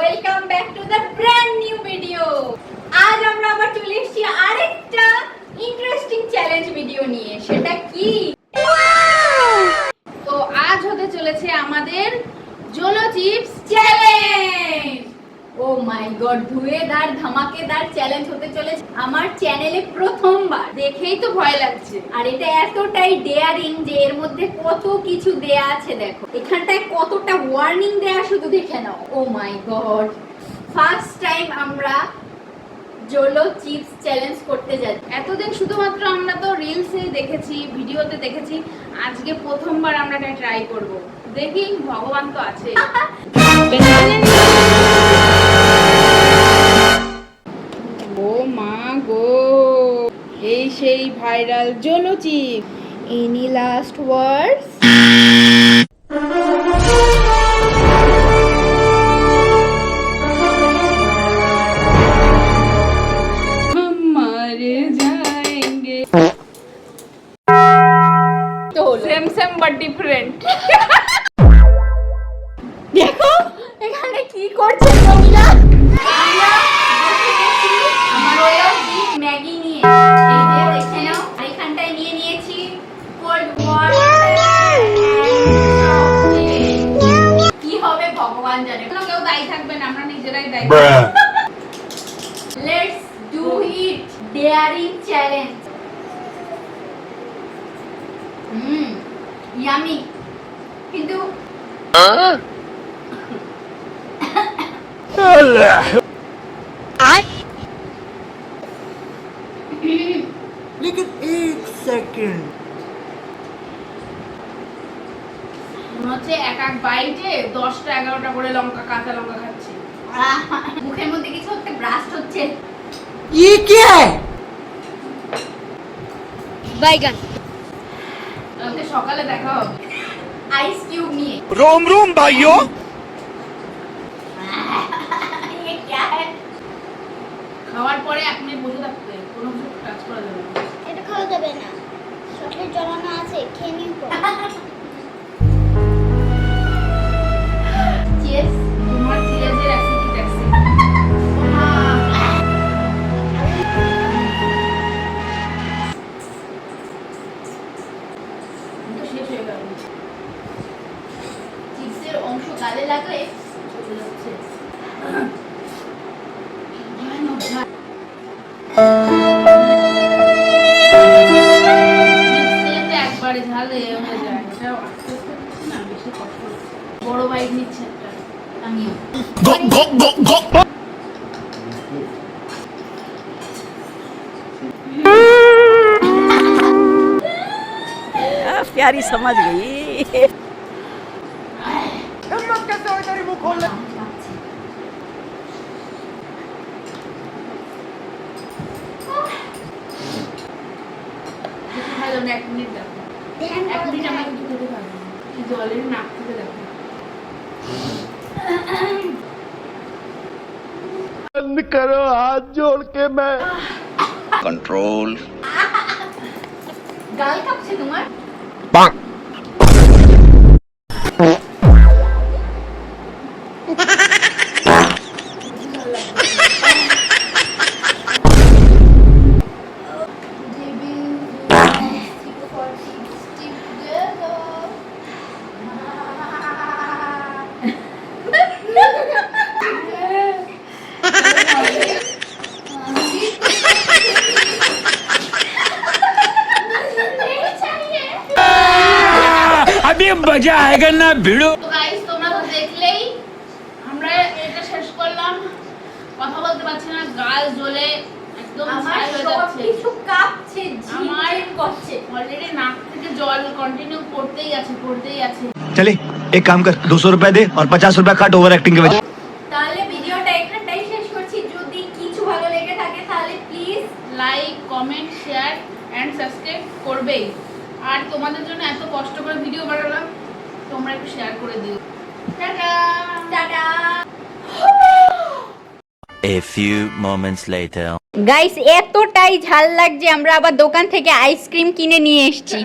Welcome back to the brand new video. আজ আমরা আবার চলে এসেছি আরেকটা ইন্টারেস্টিং চ্যালেঞ্জ ভিডিও নিয়ে। সেটা কি? তো আজ হতে চলেছে আমাদের জোলো চিপস চ্যালেঞ্জ। ও মাই গড, ধুয়েধার ধামাকেদার চ্যালেঞ্জ হতে চলেছে আমার চ্যানেলে প্রথমবার। দেখেই তো ভয় লাগছে, আর এটা এতটাই ডেয়ারিং যে এর মধ্যে কত কিছু দেয়া আছে। দেখো এখানটায় কতটা ওয়ার্নিং দেয়া, শুধু দেখে নাও। ও মাই গড, ফার্স্ট টাইম আমরা জোলো চিপস চ্যালেঞ্জ করতে যাচ্ছি। এতদিন শুধুমাত্র আমরা তো রিলসে দেখেছি, ভিডিওতে দেখেছি, আজকে প্রথমবার আমরা এটা ট্রাই করব। দেখি, ভগবান তো আছে। ও মা গো, এই সেই viral Zolo chips. Any last words? Same same but different. দেখো এখানে কি করছে মহিলা। আমার ওয়া বিগ ম্যাগি নিয়ে, এই যে দেখে নাও, আর এখানটায় নিয়ে নিয়েছি কোল্ড ওয়াটার। কি হবে ভগবান জানে, কেউ দায়ী থাকবে না, আমরা নিজেরাই দায়ী। Let's do it, daring challenge. Yummy, কিন্তু लेकिन एक सेकंड মনে হচ্ছে এক এক বাইটে 10টা 11টা করে লঙ্কা, কাঁচা লঙ্কা খাচ্ছি। মুখের মধ্যে কিছু একটা ব্রাস্ট হচ্ছে। ये क्या है? বাইগান। কালকে সকালে দেখা হবে আইস কিউব নিয়ে। रोम रोम भाइयों। ये क्या है? খাওয়ার পরে 1 মিনিট বসে থাকতে, কোনো কিছু টাচ করা যাবে না। এটা খাওয়া যাবে না, চকলেট জ্বালানো আছে, খেয়ে নিও। চিয়ার্স। তোমার চিয়ার্সের অ্যাসিড ট্যাক্সি। তো শেষ হয়ে গেল। চিপসের অংশ গালে লাগলে চলে যাচ্ছে। একবারে ঝালে হয়ে যায়, এটা আস্তে আস্তে হচ্ছে না, বেশি কষ্ট হচ্ছে। বড় বাইক নিচ্ছে একটা, আমিও। प्यारी समझ गई। हिम्मत कैसे हुई तेरी मुंह खोल ले। বেশি ভালো না, 1 মিনিট দেখো। 1 মিনিট আমাকে কিছু খেতে পারবে না, এই জলের নাক থেকে দেখো। बंद करो हाथ जोड़ के मैं कंट्रोल। গাল কাঁপছে তোমার? अभी मजा आएगा ना भिड़ो। তো গাইস, তোমরা তো দেখলেই আমরা এটা শেষ করলাম। কথা বলতে পারছি না, গাল জ্বলে একদম ছাই হয়ে যাচ্ছে। কিছু কাঁপছে, ঝিমঝিম করছে। অলরেডি নাক থেকে জল কন্টিনিউ পড়তেই আছে। चले एक काम कर 200 रुपए दे और 50 रुपए काट ओवर एक्टिंग के वजह। তাহলে ভিডিওটা এখানটাই শেষ করছি। যদি কিছু ভালো লেগে থাকে তাহলে please like, comment, share and subscribe করবেই। আর তোমাদের জন্য এত কষ্ট করে ভিডিও বানালাম, তোমরা একটু শেয়ার করে দিও। Tata tata. A few moments later. Guys, এতটাই ঝাল লাগছে, আমরা আবার দোকান থেকে আইসক্রিম কিনে নিয়ে এসেছি।